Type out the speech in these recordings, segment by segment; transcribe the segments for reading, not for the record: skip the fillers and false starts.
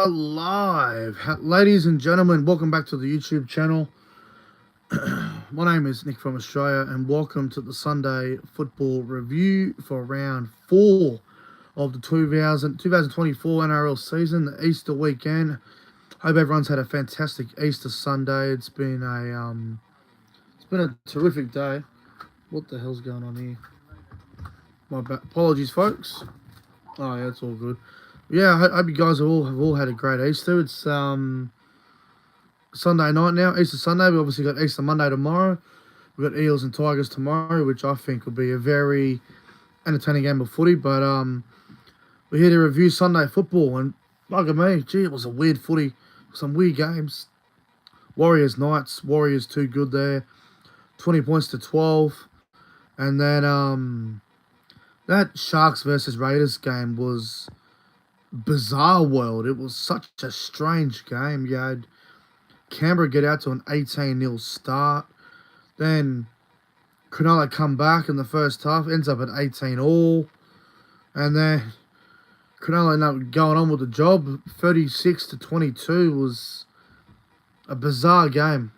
are live. Ladies and gentlemen, welcome back to the YouTube channel. My name is Nick from Australia, and welcome to the Sunday football review for round 4 of the 2024 NRL season, the Easter weekend. Hope everyone's had a fantastic Easter Sunday. It's been a terrific day. What the hell's going on here? Apologies, folks. Oh yeah, it's all good. Yeah, I hope you guys have all had a great Easter. It's Sunday night now, Easter Sunday. We obviously got Easter Monday tomorrow. We've got Eels and Tigers tomorrow, which I think will be a very entertaining game of footy. But we're here to review Sunday football, and look at me, gee, it was a weird footy, some weird games. Warriors Knights, Warriors too good there, 20 points to 12, and then that Sharks versus Raiders game was bizarre world. It was such a strange game. You had Canberra get out to an 18-0 start. Then Cronulla come back in the first half, ends up at 18-all. And then Cronulla ended up going on with the job. 36-22 was a bizarre game.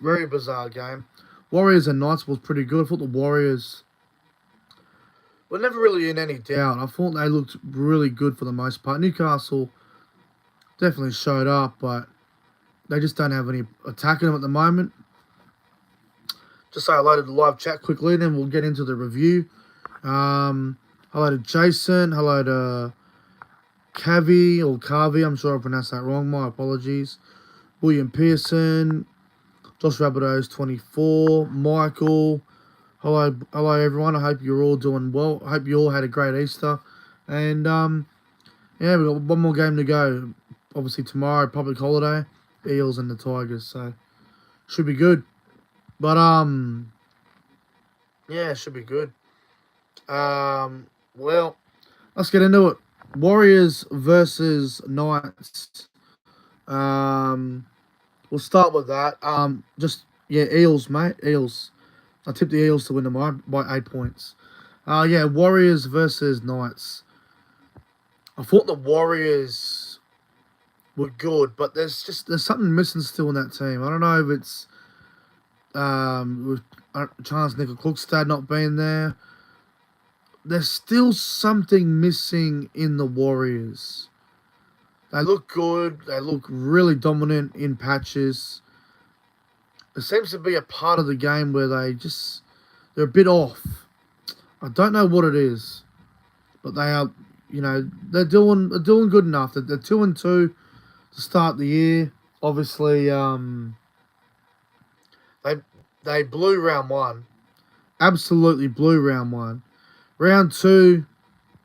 Very bizarre game. Warriors and Knights was pretty good. I thought the Warriors were never really in any doubt. I thought they looked really good for the most part. Newcastle definitely showed up, but they just don't have any attacking them at the moment. Just say hello to the live chat quickly, then we'll get into the review. Hello to Jason. Hello to Cavi or Carvey. I'm sure I pronounced that wrong. My apologies. William Pearson. Josh Rabbitohs 24. Michael. Hello everyone. I hope you're all doing well. I hope you all had a great Easter. And yeah, we've got one more game to go. Obviously tomorrow, public holiday, Eels and the Tigers. So should be good. But yeah, should be good. Well, let's get into it. Warriors versus Knights. We'll start with that. Eels, mate. Eels. I tipped the Eels to win them by 8 points. Yeah, Warriors versus Knights. I thought the Warriors were good, but there's something missing still in that team. I don't know if it's with Charles Nickel-Klugstad not being there. There's still something missing in the Warriors. They look good. They look really dominant in patches. There seems to be a part of the game where they're a bit off. I don't know what it is, but they are, they're doing good enough. They're 2-2 to start the year. Obviously, they blew round 1, absolutely blew round 1. Round 2,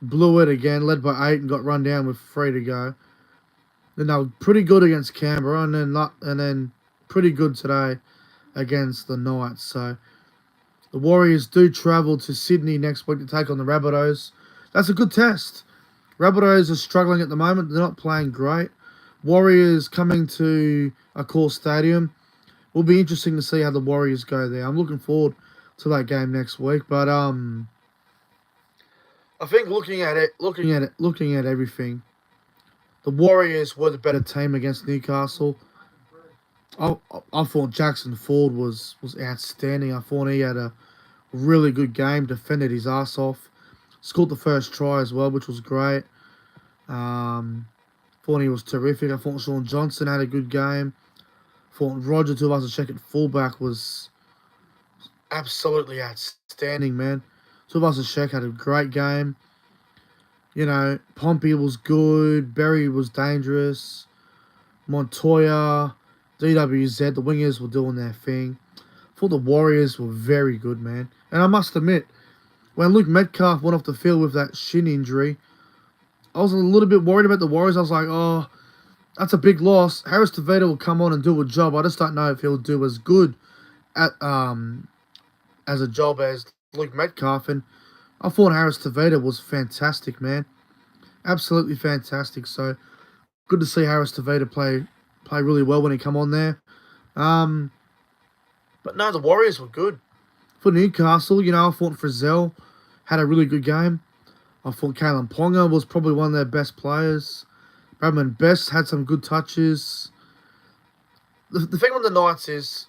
blew it again, led by 8 and got run down with 3 to go. Then they were pretty good against Canberra, and then pretty good today against the Knights. So the Warriors do travel to Sydney next week to take on the Rabbitohs. That's a good test. Rabbitohs are struggling at the moment. They're not playing great. Warriors coming to Accor Stadium. Will be interesting to see how the Warriors go there. I'm looking forward to that game next week. But I think looking at everything, the Warriors were the better team against Newcastle. I thought Jackson Ford was outstanding. I thought he had a really good game, defended his ass off. Scored the first try as well, which was great. Thought he was terrific. I thought Sean Johnson had a good game. Thought Roger Tuivasa-Sheck at fullback was absolutely outstanding, man. Tuivasa-Sheck had a great game. Pompey was good. Berry was dangerous. Montoya, DWZ, the wingers were doing their thing. I thought the Warriors were very good, man. And I must admit, when Luke Metcalf went off the field with that shin injury, I was a little bit worried about the Warriors. I was like, oh, that's a big loss. Harris Tavita will come on and do a job. I just don't know if he'll do as good at as a job as Luke Metcalf. And I thought Harris Tavita was fantastic, man. Absolutely fantastic. So good to see Harris Tavita play really well when he come on there. But no, the Warriors were good. For Newcastle, I thought Frizzell had a really good game. I thought Kalen Ponga was probably one of their best players. Bradman Best had some good touches. The thing with the Knights is,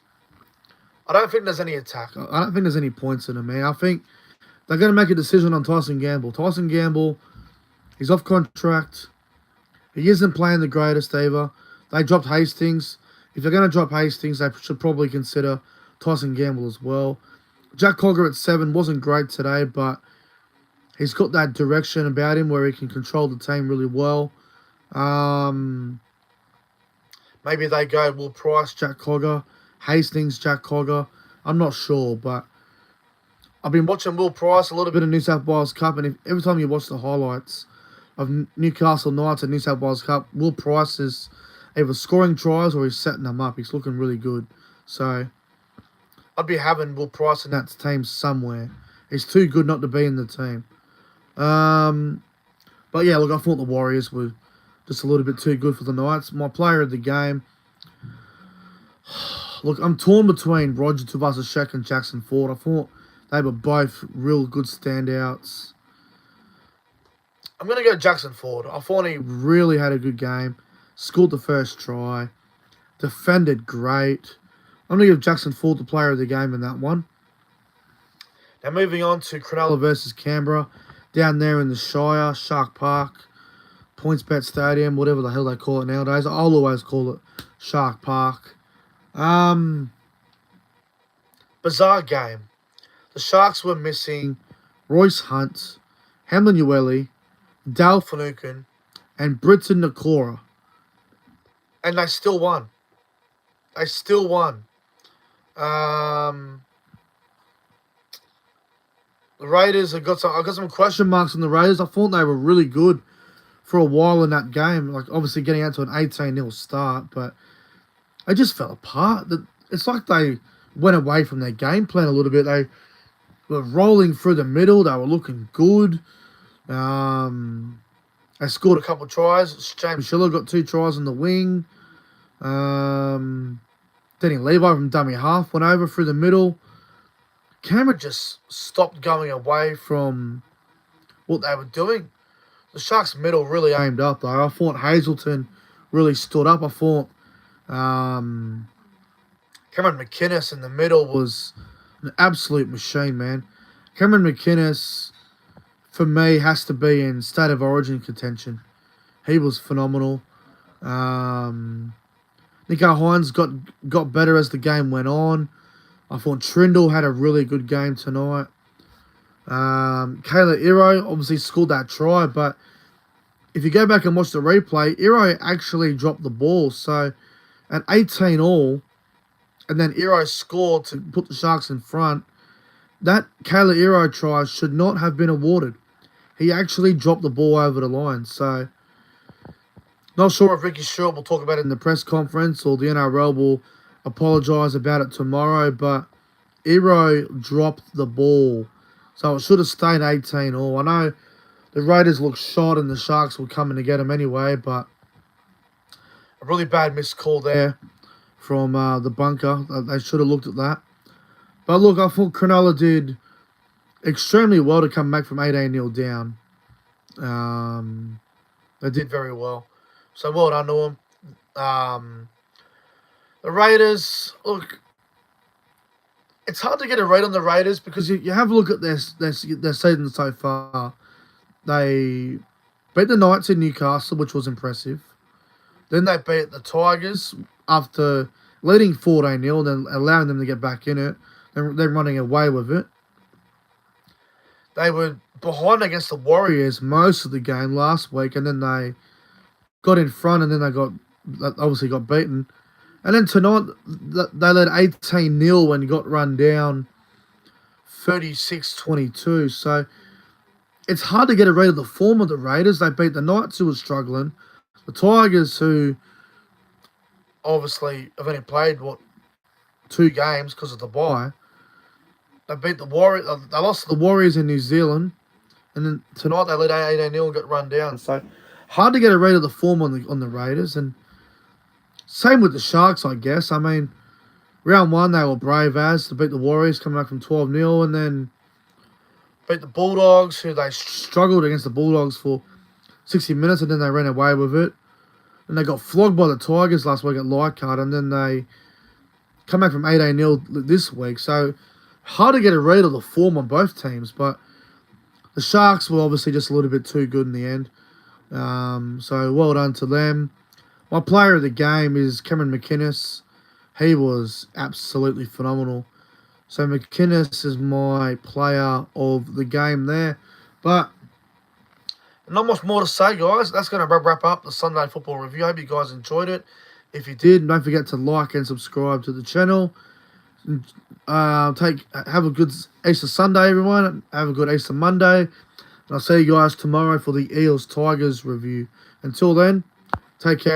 I don't think there's any attack. I don't think there's any points in them, man. I think they're going to make a decision on Tyson Gamble. Tyson Gamble, he's off contract. He isn't playing the greatest either. They dropped Hastings. If they're going to drop Hastings, they should probably consider Tyson Gamble as well. Jack Cogger at 7 wasn't great today, but he's got that direction about him where he can control the team really well. Maybe they go Will Price, Jack Cogger, Hastings, Jack Cogger. I'm not sure, but I've been watching Will Price, a little bit of New South Wales Cup, and every time you watch the highlights of Newcastle Knights and New South Wales Cup, Will Price is either scoring tries or he's setting them up. He's looking really good. So I'd be having Will Price in that team somewhere. He's too good not to be in the team. But yeah, look, I thought the Warriors were just a little bit too good for the Knights. My player of the game, look, I'm torn between Roger Tuivasa-Sheck and Jackson Ford. I thought they were both real good standouts. I'm going to go Jackson Ford. I thought he really had a good game. Scored the first try. Defended great. I'm going to give Jackson Ford the player of the game in that one. Now moving on to Cronulla versus Canberra. Down there in the Shire, Shark Park, PointsBet Stadium, whatever the hell they call it nowadays. I'll always call it Shark Park. Bizarre game. The Sharks were missing Royce Hunt, Hamlin Uele, Dale Finucane, and Britton Nakora. And they still won. They still won. The Raiders, I got some question marks on the Raiders. I thought they were really good for a while in that game. Like, obviously getting out to an 18-0 start, but they just fell apart. It's like they went away from their game plan a little bit. They were rolling through the middle. They were looking good. They scored a couple of tries. James Schiller got 2 tries on the wing. Danny Levi from dummy half went over through the middle. Canberra just stopped going away from what they were doing. The Sharks' middle really aimed up, though. I thought Hazelton really stood up. I thought Cameron McInnes in the middle was an absolute machine, man. Cameron McInnes, for me, has to be in State of Origin contention. He was phenomenal. Nico Hines got better as the game went on. I thought Trindle had a really good game tonight. Kayla Iro obviously scored that try, but if you go back and watch the replay, Iro actually dropped the ball. So at 18-all, and then Iro scored to put the Sharks in front, that Kayla Iro try should not have been awarded. He actually dropped the ball over the line. So not sure if Ricky Stewart will talk about it in the press conference or the NRL will apologise about it tomorrow, but Iro dropped the ball. So it should have stayed 18-all. I know the Raiders looked shot and the Sharks were coming to get him anyway, but a really bad missed call there from the bunker. They should have looked at that. But look, I thought Cronulla did extremely well to come back from 18-0 down. They did very well. So well done to them. The Raiders, look, it's hard to get a rate on the Raiders because you have a look at their season so far. They beat the Knights in Newcastle, which was impressive. Then they beat the Tigers after leading 14-0 and then allowing them to get back in it. They're running away with it. They were behind against the Warriors most of the game last week, and then they got in front, and then they obviously got beaten. And then tonight, they led 18-0 and got run down 36-22. So it's hard to get a read of the form of the Raiders. They beat the Knights, who were struggling. The Tigers, who obviously have only played, 2 games because of the bye. They beat the Warriors. They lost to the Warriors in New Zealand. And then tonight they led 18-0 and got run down. So hard to get a read of the form on the Raiders. And same with the Sharks, I guess. I mean, round 1, they were brave as to beat the Warriors, coming back from 12-0, and then beat the Bulldogs, who they struggled against the Bulldogs for 60 minutes, and then they ran away with it. And they got flogged by the Tigers last week at Leichhardt, and then they come back from 18-0 this week. So hard to get a read of the form on both teams, but the Sharks were obviously just a little bit too good in the end. So well done to them. My player of the game is Cameron McInnes. He was absolutely phenomenal. So McInnes is my player of the game there. But not much more to say, guys. That's going to wrap up the Sunday football review. I hope you guys enjoyed it. If you did, don't forget to like and subscribe to the channel. Have a good Easter Sunday, everyone. Have a good Easter Monday. And I'll see you guys tomorrow for the Eels Tigers review. Until then, take care.